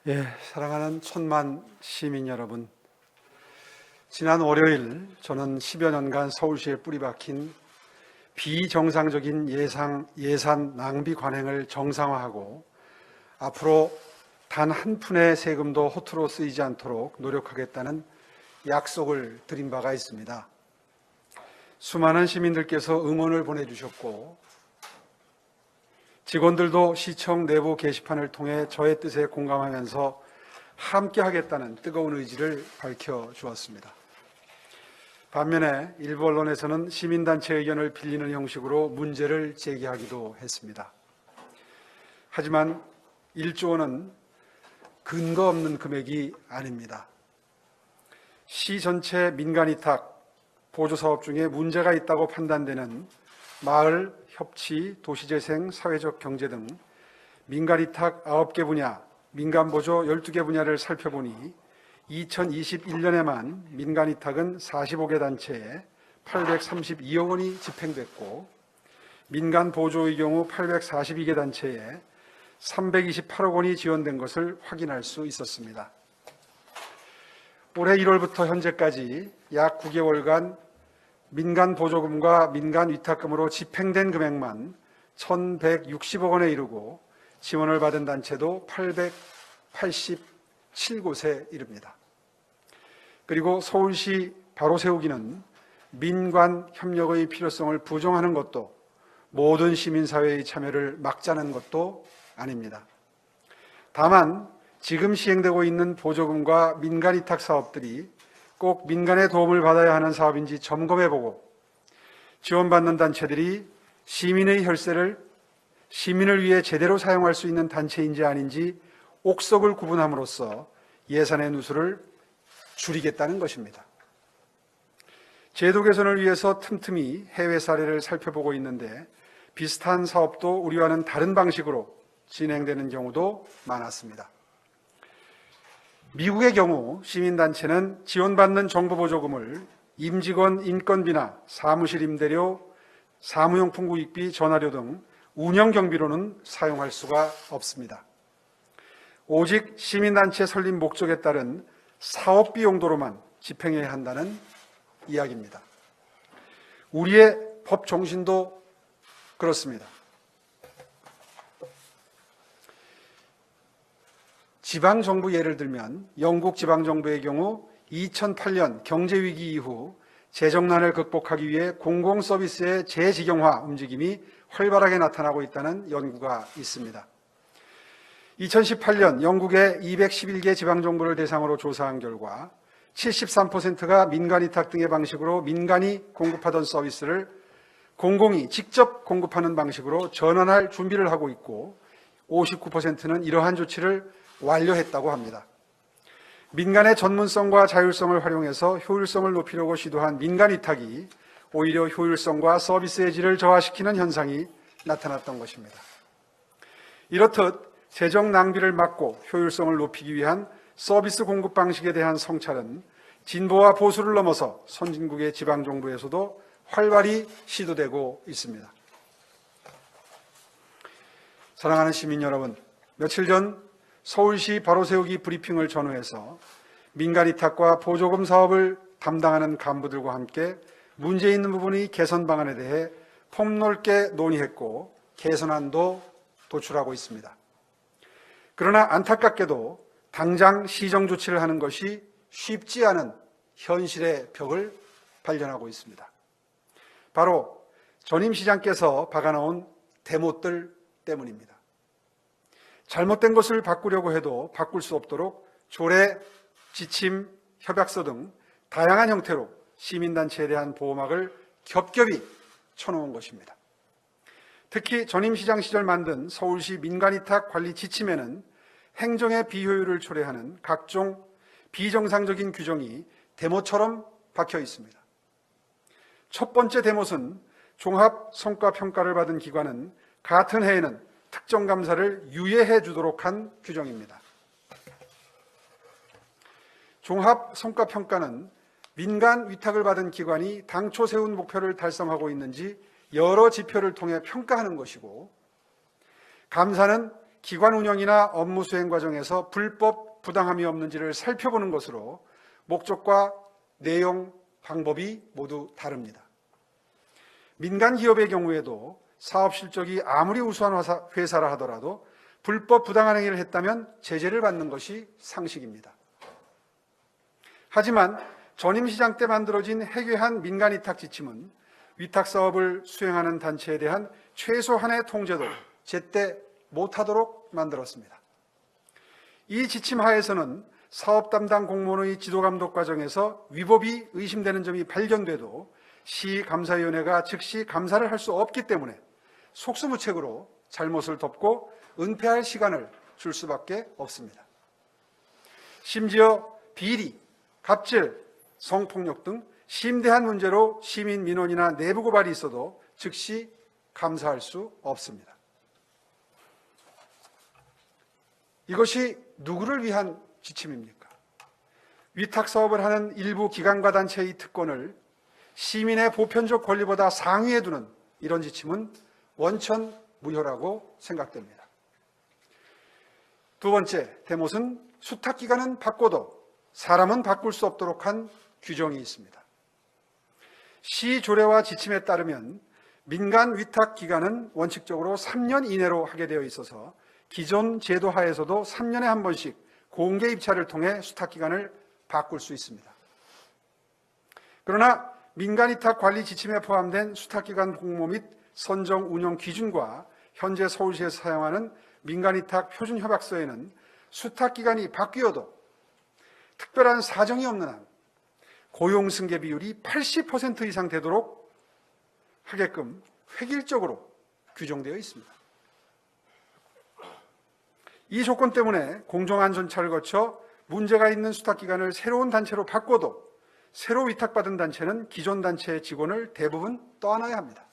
사랑하는 천만 시민 여러분, 지난 월요일 저는 10여 년간 서울시에 뿌리박힌 비정상적인 예산 낭비 관행을 정상화하고 앞으로 단 한 푼의 세금도 허투루 쓰이지 않도록 노력하겠다는 약속을 드린 바가 있습니다. 수많은 시민들께서 응원을 보내주셨고 직원들도 시청 내부 게시판을 통해 저의 뜻에 공감하면서 함께 하겠다는 뜨거운 의지를 밝혀주었습니다. 반면에 일부 언론에서는 시민단체 의견을 빌리는 형식으로 문제를 제기하기도 했습니다. 하지만 1조 원은 근거 없는 금액이 아닙니다. 시 전체 민간위탁 보조사업 중에 문제가 있다고 판단되는 마을, 협치, 도시재생, 사회적 경제 등 민간위탁 9개 분야, 민간보조 12개 분야를 살펴보니 2021년에만 민간위탁은 45개 단체에 832억 원이 집행됐고 민간보조의 경우 842개 단체에 328억 원이 지원된 것을 확인할 수 있었습니다. 올해 1월부터 현재까지 약 9개월간 민간 보조금과 민간 위탁금으로 집행된 금액만 1,160억 원에 이르고 지원을 받은 단체도 887곳에 이릅니다. 그리고 서울시 바로 세우기는 민관 협력의 필요성을 부정하는 것도 모든 시민사회의 참여를 막자는 것도 아닙니다. 다만 지금 시행되고 있는 보조금과 민간 위탁 사업들이 꼭 민간의 도움을 받아야 하는 사업인지 점검해보고 지원받는 단체들이 시민의 혈세를 시민을 위해 제대로 사용할 수 있는 단체인지 아닌지 옥석을 구분함으로써 예산의 누수를 줄이겠다는 것입니다. 제도 개선을 위해서 틈틈이 해외 사례를 살펴보고 있는데 비슷한 사업도 우리와는 다른 방식으로 진행되는 경우도 많았습니다. 미국의 경우 시민단체는 지원받는 정부보조금을 임직원 인건비나 사무실 임대료, 사무용품 구입비, 전화료 등 운영경비로는 사용할 수가 없습니다. 오직 시민단체 설립 목적에 따른 사업비 용도로만 집행해야 한다는 이야기입니다. 우리의 법 정신도 그렇습니다. 지방정부 예를 들면 영국 지방정부의 경우 2008년 경제위기 이후 재정난을 극복하기 위해 공공서비스의 재직영화 움직임이 활발하게 나타나고 있다는 연구가 있습니다. 2018년 영국의 211개 지방정부를 대상으로 조사한 결과 73%가 민간위탁 등의 방식으로 민간이 공급하던 서비스를 공공이 직접 공급하는 방식으로 전환할 준비를 하고 있고 59%는 이러한 조치를 완료했다고 합니다. 민간의 전문성과 자율성을 활용해서 효율성을 높이려고 시도한 민간위탁이 오히려 효율성과 서비스의 질을 저하시키는 현상이 나타났던 것입니다. 이렇듯 재정 낭비를 막고 효율성을 높이기 위한 서비스 공급 방식에 대한 성찰은 진보와 보수를 넘어서 선진국의 지방정부에서도 활발히 시도되고 있습니다. 사랑하는 시민 여러분, 며칠 전 서울시 바로세우기 브리핑을 전후해서 민간위탁과 보조금 사업을 담당하는 간부들과 함께 문제 있는 부분의 개선 방안에 대해 폭넓게 논의했고 개선안도 도출하고 있습니다. 그러나 안타깝게도 당장 시정 조치를 하는 것이 쉽지 않은 현실의 벽을 발견하고 있습니다. 바로 전임 시장께서 박아놓은 대못들 때문입니다. 잘못된 것을 바꾸려고 해도 바꿀 수 없도록 조례, 지침, 협약서 등 다양한 형태로 시민단체에 대한 보호막을 겹겹이 쳐놓은 것입니다. 특히 전임 시장 시절 만든 서울시 민간위탁 관리 지침에는 행정의 비효율을 초래하는 각종 비정상적인 규정이 대못처럼 박혀 있습니다. 첫 번째 대못은 종합성과평가를 받은 기관은 같은 해에는 특정 감사를 유예해 주도록 한 규정입니다. 종합성과평가는 민간 위탁을 받은 기관이 당초 세운 목표를 달성하고 있는지 여러 지표를 통해 평가하는 것이고, 감사는 기관 운영이나 업무 수행 과정에서 불법 부당함이 없는지를 살펴보는 것으로 목적과 내용, 방법이 모두 다릅니다. 민간 기업의 경우에도 사업 실적이 아무리 우수한 회사라 하더라도 불법 부당한 행위를 했다면 제재를 받는 것이 상식입니다. 하지만 전임시장 때 만들어진 해괴한 민간 위탁 지침은 위탁 사업을 수행하는 단체에 대한 최소한의 통제도 제때 못하도록 만들었습니다. 이 지침 하에서는 사업 담당 공무원의 지도 감독 과정에서 위법이 의심되는 점이 발견돼도 시감사위원회가 즉시 감사를 할 수 없기 때문에 속수무책으로 잘못을 덮고 은폐할 시간을 줄 수밖에 없습니다. 심지어 비리, 갑질, 성폭력 등 심대한 문제로 시민 민원이나 내부 고발이 있어도 즉시 감사할 수 없습니다. 이것이 누구를 위한 지침입니까? 위탁 사업을 하는 일부 기관과 단체의 특권을 시민의 보편적 권리보다 상위에 두는 이런 지침은 원천무효라고 생각됩니다. 두 번째, 대못은 수탁기간은 바꿔도 사람은 바꿀 수 없도록 한 규정이 있습니다. 시 조례와 지침에 따르면 민간 위탁 기간은 원칙적으로 3년 이내로 하게 되어 있어서 기존 제도 하에서도 3년에 한 번씩 공개 입찰을 통해 수탁 기간을 바꿀 수 있습니다. 그러나 민간 위탁 관리 지침에 포함된 수탁 기간 공모 및 선정 운영 기준과 현재 서울시에서 사용하는 민간 위탁 표준 협약서에는 수탁 기간이 바뀌어도 특별한 사정이 없는 한 고용 승계 비율이 80% 이상 되도록 하게끔 획일적으로 규정되어 있습니다. 이 조건 때문에 공정안전차를 거쳐 문제가 있는 수탁 기간을 새로운 단체로 바꿔도 새로 위탁받은 단체는 기존 단체의 직원을 대부분 떠나야 합니다.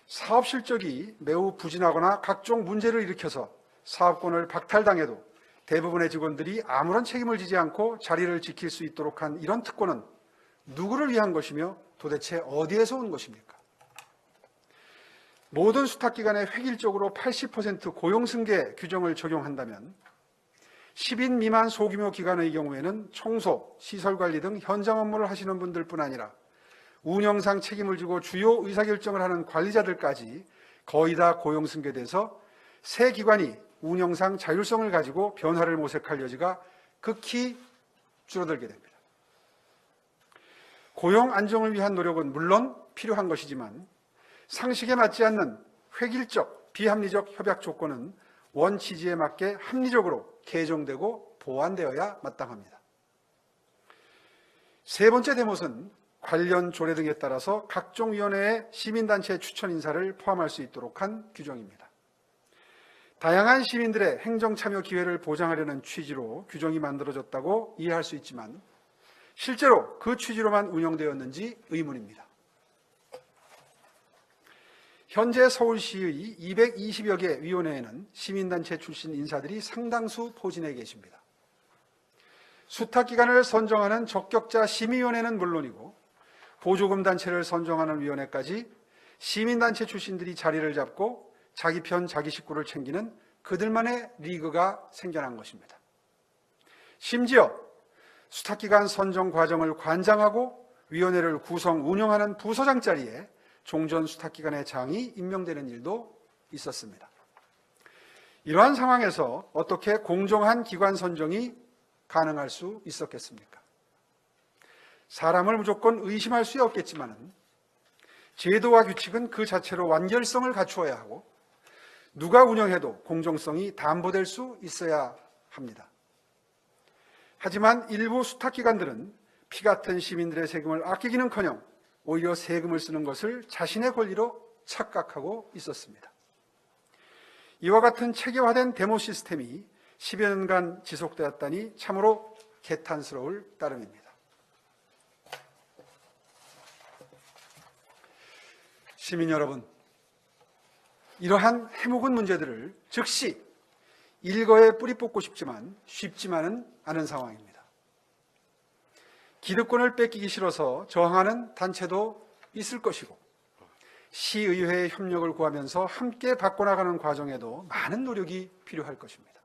사업 실적이 매우 부진하거나 각종 문제를 일으켜서 사업권을 박탈당해도 대부분의 직원들이 아무런 책임을 지지 않고 자리를 지킬 수 있도록 한 이런 특권은 누구를 위한 것이며 도대체 어디에서 온 것입니까? 모든 수탁기관에 획일적으로 80% 고용승계 규정을 적용한다면 10인 미만 소규모 기관의 경우에는 청소, 시설관리 등 현장 업무를 하시는 분들뿐 아니라 운영상 책임을 지고 주요 의사결정을 하는 관리자들까지 거의 다 고용승계돼서 새 기관이 운영상 자율성을 가지고 변화를 모색할 여지가 극히 줄어들게 됩니다. 고용 안정을 위한 노력은 물론 필요한 것이지만 상식에 맞지 않는 획일적, 비합리적 협약 조건은 원 취지에 맞게 합리적으로 개정되고 보완되어야 마땅합니다. 세 번째 대못은 관련 조례 등에 따라서 각종 위원회의 시민단체 추천 인사를 포함할 수 있도록 한 규정입니다. 다양한 시민들의 행정참여 기회를 보장하려는 취지로 규정이 만들어졌다고 이해할 수 있지만 실제로 그 취지로만 운영되었는지 의문입니다. 현재 서울시의 220여 개 위원회에는 시민단체 출신 인사들이 상당수 포진해 계십니다. 수탁기관을 선정하는 적격자 심의위원회는 물론이고 보조금 단체를 선정하는 위원회까지 시민단체 출신들이 자리를 잡고 자기 편 자기 식구를 챙기는 그들만의 리그가 생겨난 것입니다. 심지어 수탁기관 선정 과정을 관장하고 위원회를 구성 운영하는 부서장 자리에 종전 수탁기관의 장이 임명되는 일도 있었습니다. 이러한 상황에서 어떻게 공정한 기관 선정이 가능할 수 있었겠습니까? 사람을 무조건 의심할 수 없겠지만 제도와 규칙은 그 자체로 완결성을 갖추어야 하고 누가 운영해도 공정성이 담보될 수 있어야 합니다. 하지만 일부 수탁기관들은 피 같은 시민들의 세금을 아끼기는커녕 오히려 세금을 쓰는 것을 자신의 권리로 착각하고 있었습니다. 이와 같은 체계화된 데모 시스템이 10여 년간 지속되었다니 참으로 개탄스러울 따름입니다. 시민 여러분, 이러한 해묵은 문제들을 즉시 일거에 뿌리 뽑고 싶지만 쉽지만은 않은 상황입니다. 기득권을 뺏기기 싫어서 저항하는 단체도 있을 것이고 시의회의 협력을 구하면서 함께 바꿔나가는 과정에도 많은 노력이 필요할 것입니다.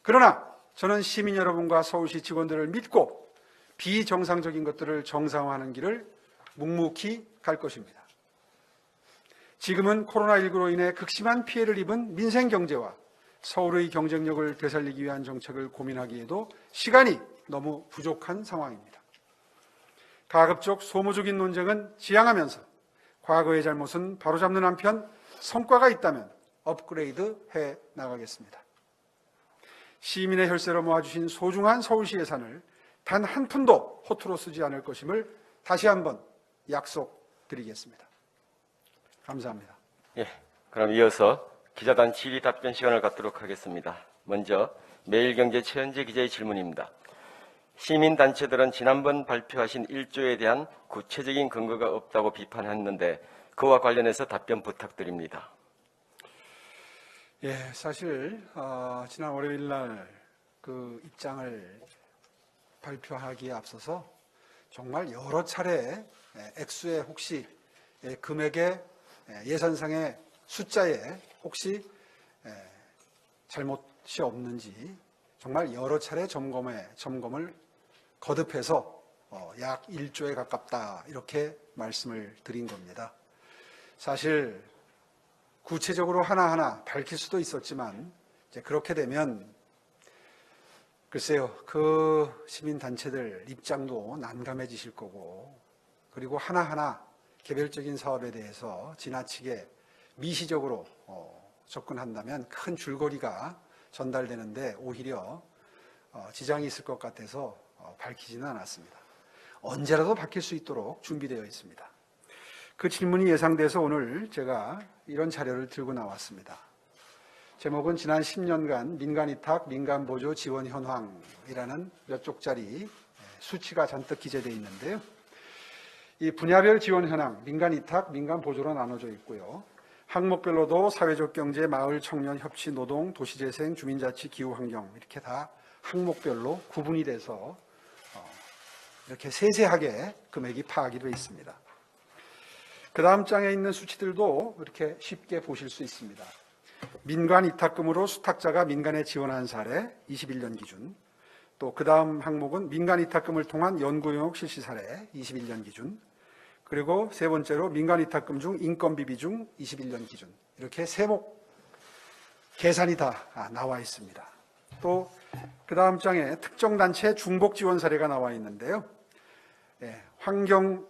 그러나 저는 시민 여러분과 서울시 직원들을 믿고 비정상적인 것들을 정상화하는 길을 묵묵히 갈 것입니다. 지금은 코로나19로 인해 극심한 피해를 입은 민생경제와 서울의 경쟁력을 되살리기 위한 정책을 고민하기에도 시간이 너무 부족한 상황입니다. 가급적 소모적인 논쟁은 지양하면서 과거의 잘못은 바로잡는 한편 성과가 있다면 업그레이드 해 나가겠습니다. 시민의 혈세로 모아주신 소중한 서울시 예산을 단 한 푼도 허투루 쓰지 않을 것임을 다시 한번 약속드리겠습니다. 감사합니다. 예, 그럼 이어서 기자단 질의 답변 시간을 갖도록 하겠습니다. 먼저 매일경제 최현재 기자의 질문입니다. 시민단체들은 지난번 발표하신 1조에 대한 구체적인 근거가 없다고 비판했는데 그와 관련해서 답변 부탁드립니다. 예, 사실 지난 월요일 날 그 입장을 발표하기에 앞서서 정말 여러 차례 액수에 혹시 금액의 예산상의 숫자에 혹시 잘못이 없는지 정말 여러 차례 점검을 거듭해서 약 1조에 가깝다 이렇게 말씀을 드린 겁니다. 사실 구체적으로 하나하나 밝힐 수도 있었지만 이제 그렇게 되면 글쎄요, 그 시민단체들 입장도 난감해지실 거고, 그리고 하나하나 개별적인 사업에 대해서 지나치게 미시적으로 접근한다면 큰 줄거리가 전달되는데 오히려 지장이 있을 것 같아서 밝히지는 않았습니다. 언제라도 밝힐 수 있도록 준비되어 있습니다. 그 질문이 예상돼서 오늘 제가 이런 자료를 들고 나왔습니다. 제목은 지난 10년간 민간위탁, 민간보조 지원 현황이라는 몇 쪽짜리 수치가 잔뜩 기재되어 있는데요. 이 분야별 지원 현황, 민간위탁, 민간보조로 나눠져 있고요. 항목별로도 사회적 경제, 마을, 청년, 협치, 노동, 도시재생, 주민자치, 기후환경 이렇게 다 항목별로 구분이 돼서 이렇게 세세하게 금액이 파악이 되어 있습니다. 그 다음 장에 있는 수치들도 이렇게 쉽게 보실 수 있습니다. 민간 위탁금으로 수탁자가 민간에 지원한 사례 21년 기준, 또 그 다음 항목은 민간 위탁금을 통한 연구용역 실시 사례 21년 기준, 그리고 세 번째로 민간 위탁금 중 인건비 비중 21년 기준, 이렇게 세목 계산이 다 나와 있습니다. 또 그 다음 장에 특정 단체 중복 지원 사례가 나와 있는데요. 환경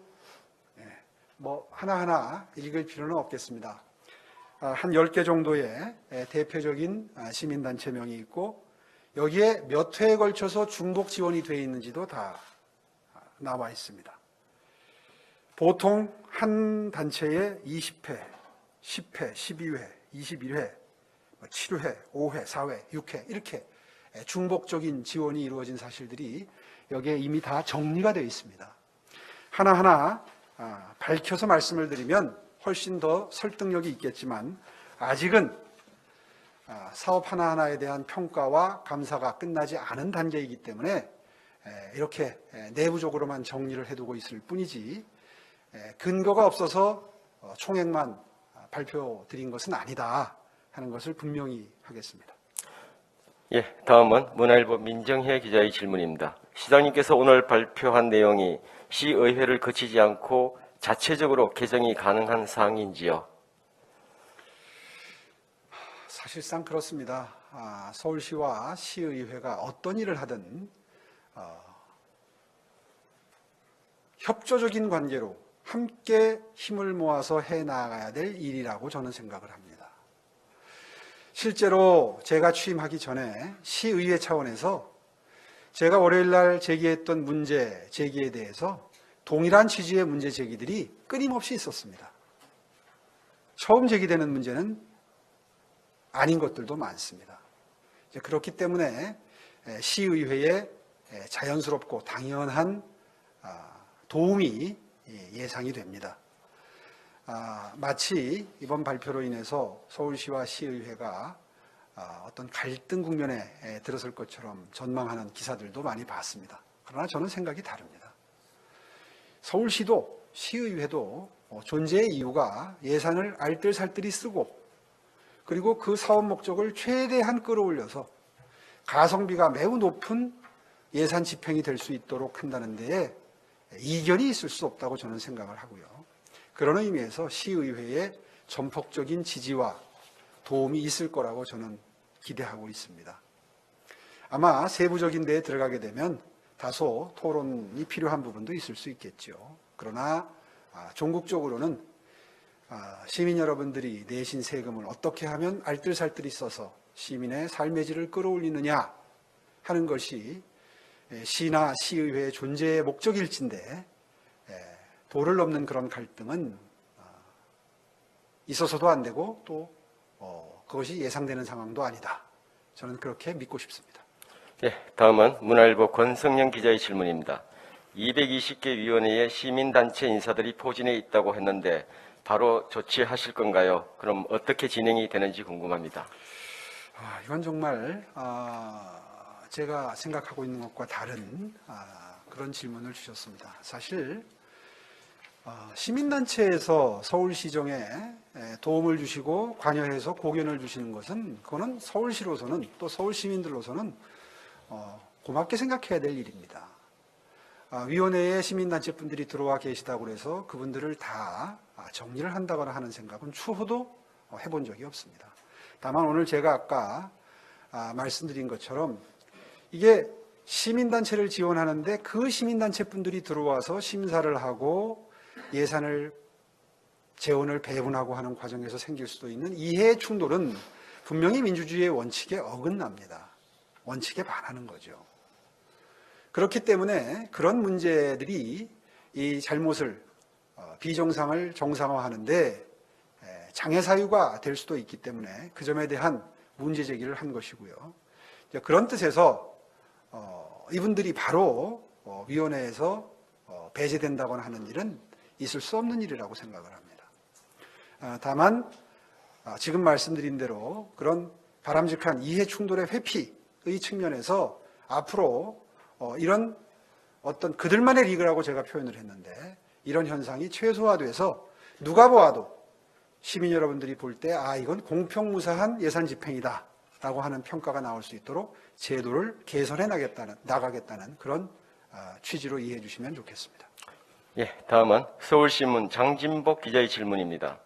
뭐 하나하나 읽을 필요는 없겠습니다. 한 10개 정도의 대표적인 시민단체명이 있고 여기에 몇 회에 걸쳐서 중복 지원이 되어 있는지도 다 나와 있습니다. 보통 한 단체에 20회, 10회, 12회, 21회, 7회, 5회, 4회, 6회 이렇게 중복적인 지원이 이루어진 사실들이 여기에 이미 다 정리가 되어 있습니다. 하나하나 밝혀서 말씀을 드리면 훨씬 더 설득력이 있겠지만 아직은 사업 하나하나에 대한 평가와 감사가 끝나지 않은 단계이기 때문에 이렇게 내부적으로만 정리를 해두고 있을 뿐이지 근거가 없어서 총액만 발표드린 것은 아니다 하는 것을 분명히 하겠습니다. 예, 다음은 문화일보 민정혜 기자의 질문입니다. 시장님께서 오늘 발표한 내용이 시의회를 거치지 않고 자체적으로 개정이 가능한 사항인지요? 사실상 그렇습니다. 서울시와 시의회가 어떤 일을 하든 협조적인 관계로 함께 힘을 모아서 해나가야 될 일이라고 저는 생각을 합니다. 실제로 제가 취임하기 전에 시의회 차원에서 제가 월요일 날 제기했던 문제 제기에 대해서 동일한 취지의 문제 제기들이 끊임없이 있었습니다. 처음 제기되는 문제는 아닌 것들도 많습니다. 그렇기 때문에 시의회의 자연스럽고 당연한 도움이 예상이 됩니다. 마치 이번 발표로 인해서 서울시와 시의회가 어떤 갈등 국면에 들어설 것처럼 전망하는 기사들도 많이 봤습니다. 그러나 저는 생각이 다릅니다. 서울시도 시의회도 존재의 이유가 예산을 알뜰살뜰히 쓰고 그리고 그 사업 목적을 최대한 끌어올려서 가성비가 매우 높은 예산 집행이 될 수 있도록 한다는 데에 이견이 있을 수 없다고 저는 생각을 하고요. 그런 의미에서 시의회의 전폭적인 지지와 도움이 있을 거라고 저는 기대하고 있습니다. 아마 세부적인 데에 들어가게 되면 다소 토론이 필요한 부분도 있을 수 있겠죠. 그러나 종국적으로는 시민 여러분들이 내신 세금을 어떻게 하면 알뜰살뜰히 써서 시민의 삶의 질을 끌어올리느냐 하는 것이 시나 시의회의 존재의 목적일진데 도를 넘는 그런 갈등은 있어서도 안 되고 또 그것이 예상되는 상황도 아니다. 저는 그렇게 믿고 싶습니다. 네, 다음은 문화일보 권성영 기자의 질문입니다. 220개 위원회에 시민단체 인사들이 포진해 있다고 했는데 바로 조치하실 건가요? 그럼 어떻게 진행이 되는지 궁금합니다. 이건 정말 제가 생각하고 있는 것과 다른 그런 질문을 주셨습니다. 사실 시민단체에서 서울시정에 도움을 주시고 관여해서 고견을 주시는 것은 그거는 서울시로서는 또 서울시민들로서는 고맙게 생각해야 될 일입니다. 위원회에 시민단체 분들이 들어와 계시다고 해서 그분들을 다 정리를 한다거나 하는 생각은 추호도 해본 적이 없습니다. 다만 오늘 제가 아까 말씀드린 것처럼 이게 시민단체를 지원하는데 그 시민단체 분들이 들어와서 심사를 하고 예산을 재원을 배분하고 하는 과정에서 생길 수도 있는 이해의 충돌은 분명히 민주주의의 원칙에 어긋납니다. 원칙에 반하는 거죠. 그렇기 때문에 그런 문제들이 이 잘못을 비정상을 정상화하는데 장애 사유가 될 수도 있기 때문에 그 점에 대한 문제 제기를 한 것이고요. 그런 뜻에서 이분들이 바로 위원회에서 배제된다거나 하는 일은 있을 수 없는 일이라고 생각을 합니다. 다만 지금 말씀드린 대로 그런 바람직한 이해 충돌의 회피의 측면에서 앞으로 이런 어떤 그들만의 리그라고 제가 표현을 했는데 이런 현상이 최소화돼서 누가 보아도 시민 여러분들이 볼 때 이건 공평무사한 예산 집행이다 라고 하는 평가가 나올 수 있도록 제도를 개선해 나가겠다는 그런 취지로 이해해 주시면 좋겠습니다. 예, 다음은 서울신문 장진복 기자의 질문입니다.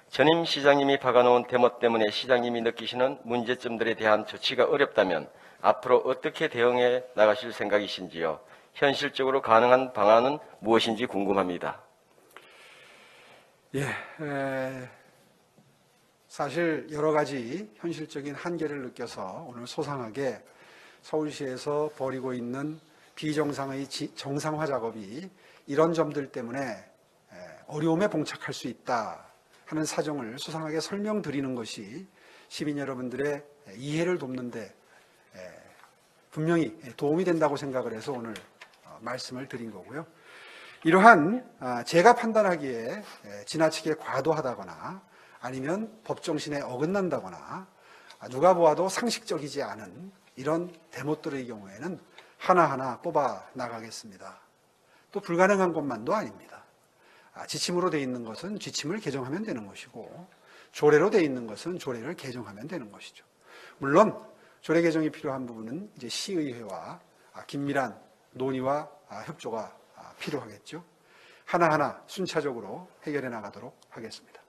전임 시장님이 박아놓은 데모 때문에 시장님이 느끼시는 문제점들에 대한 조치가 어렵다면 앞으로 어떻게 대응해 나가실 생각이신지요? 현실적으로 가능한 방안은 무엇인지 궁금합니다. 사실 여러 가지 현실적인 한계를 느껴서 오늘 소상하게 서울시에서 벌이고 있는 비정상의 정상화 작업이 이런 점들 때문에 어려움에 봉착할 수 있다 하는 사정을 소상하게 설명드리는 것이 시민 여러분들의 이해를 돕는 데 분명히 도움이 된다고 생각을 해서 오늘 말씀을 드린 거고요. 이러한 제가 판단하기에 지나치게 과도하다거나 아니면 법정신에 어긋난다거나 누가 보아도 상식적이지 않은 이런 대못들의 경우에는 하나하나 뽑아 나가겠습니다. 또 불가능한 것만도 아닙니다. 지침으로 되어 있는 것은 지침을 개정하면 되는 것이고 조례로 되어 있는 것은 조례를 개정하면 되는 것이죠. 물론 조례 개정이 필요한 부분은 이제 시의회와 긴밀한 논의와 협조가 필요하겠죠. 하나하나 순차적으로 해결해 나가도록 하겠습니다.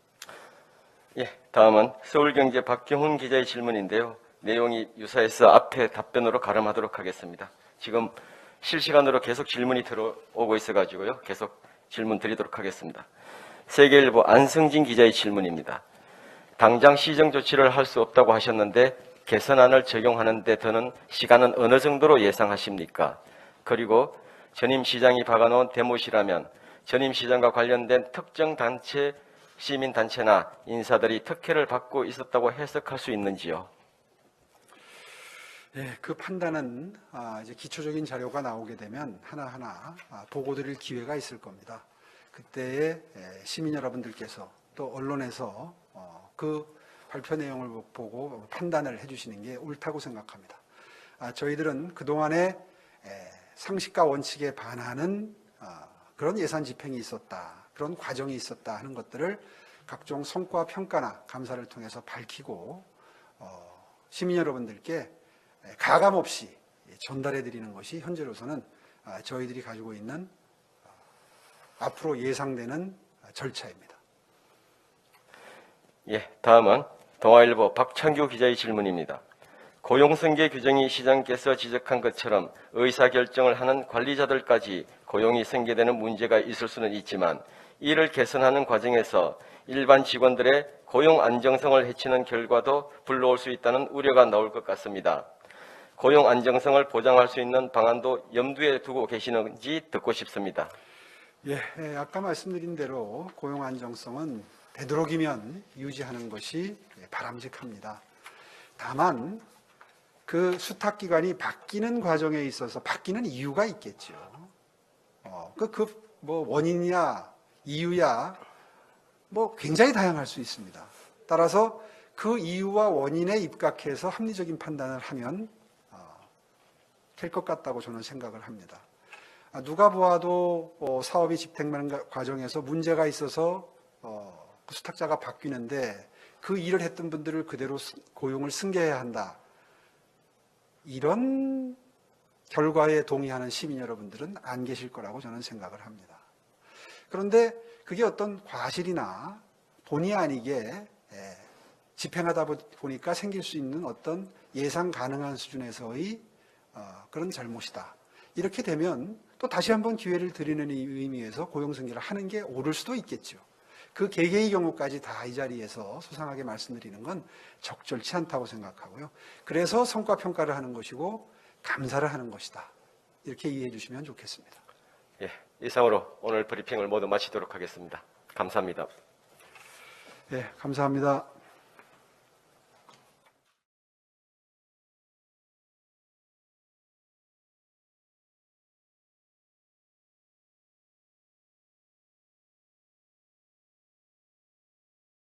예, 다음은 서울경제 박경훈 기자의 질문인데요. 내용이 유사해서 앞에 답변으로 가름하도록 하겠습니다. 지금 실시간으로 계속 질문이 들어오고 있어가지고요. 계속 질문 드리도록 하겠습니다. 세계일보 안승진 기자의 질문입니다. 당장 시정 조치를 할 수 없다고 하셨는데 개선안을 적용하는 데 드는 시간은 어느 정도로 예상하십니까? 그리고 전임 시장이 박아놓은 데모시라면 전임 시장과 관련된 특정 단체, 시민단체나 인사들이 특혜를 받고 있었다고 해석할 수 있는지요? 그 판단은 이제 기초적인 자료가 나오게 되면 하나하나 보고드릴 기회가 있을 겁니다. 그때에 시민 여러분들께서 또 언론에서 그 발표 내용을 보고 판단을 해주시는 게 옳다고 생각합니다. 저희들은 그동안에 상식과 원칙에 반하는 그런 예산 집행이 있었다. 그런 과정이 있었다 하는 것들을 각종 성과 평가나 감사를 통해서 밝히고 시민 여러분들께 가감 없이 전달해 드리는 것이 현재로서는 저희들이 가지고 있는 앞으로 예상되는 절차입니다. 예, 다음은 동아일보 박창규 기자의 질문입니다. 고용승계 규정이 시장께서 지적한 것처럼 의사결정을 하는 관리자들까지 고용이 승계되는 문제가 있을 수는 있지만 이를 개선하는 과정에서 일반 직원들의 고용 안정성을 해치는 결과도 불러올 수 있다는 우려가 나올 것 같습니다. 고용 안정성을 보장할 수 있는 방안도 염두에 두고 계시는지 듣고 싶습니다. 예, 아까 말씀드린 대로 고용 안정성은 되도록이면 유지하는 것이 바람직합니다. 다만 그 수탁 기관이 바뀌는 과정에 있어서 바뀌는 이유가 있겠죠. 뭐 원인이야 이유야 뭐 굉장히 다양할 수 있습니다. 따라서 그 이유와 원인에 입각해서 합리적인 판단을 하면 될 것 같다고 저는 생각을 합니다. 누가 보아도 사업이 집행하는 과정에서 문제가 있어서 그 수탁자가 바뀌는데 그 일을 했던 분들을 그대로 고용을 승계해야 한다. 이런 결과에 동의하는 시민 여러분들은 안 계실 거라고 저는 생각을 합니다. 그런데 그게 어떤 과실이나 본의 아니게 집행하다 보니까 생길 수 있는 어떤 예상 가능한 수준에서의 그런 잘못이다. 이렇게 되면 또 다시 한번 기회를 드리는 의미에서 고용승계를 하는 게 옳을 수도 있겠죠. 그 개개의 경우까지 다 이 자리에서 소상하게 말씀드리는 건 적절치 않다고 생각하고요. 그래서 성과평가를 하는 것이고 감사를 하는 것이다. 이렇게 이해해 주시면 좋겠습니다. 예, 이상으로 오늘 브리핑을 모두 마치도록 하겠습니다. 감사합니다. 예, 감사합니다.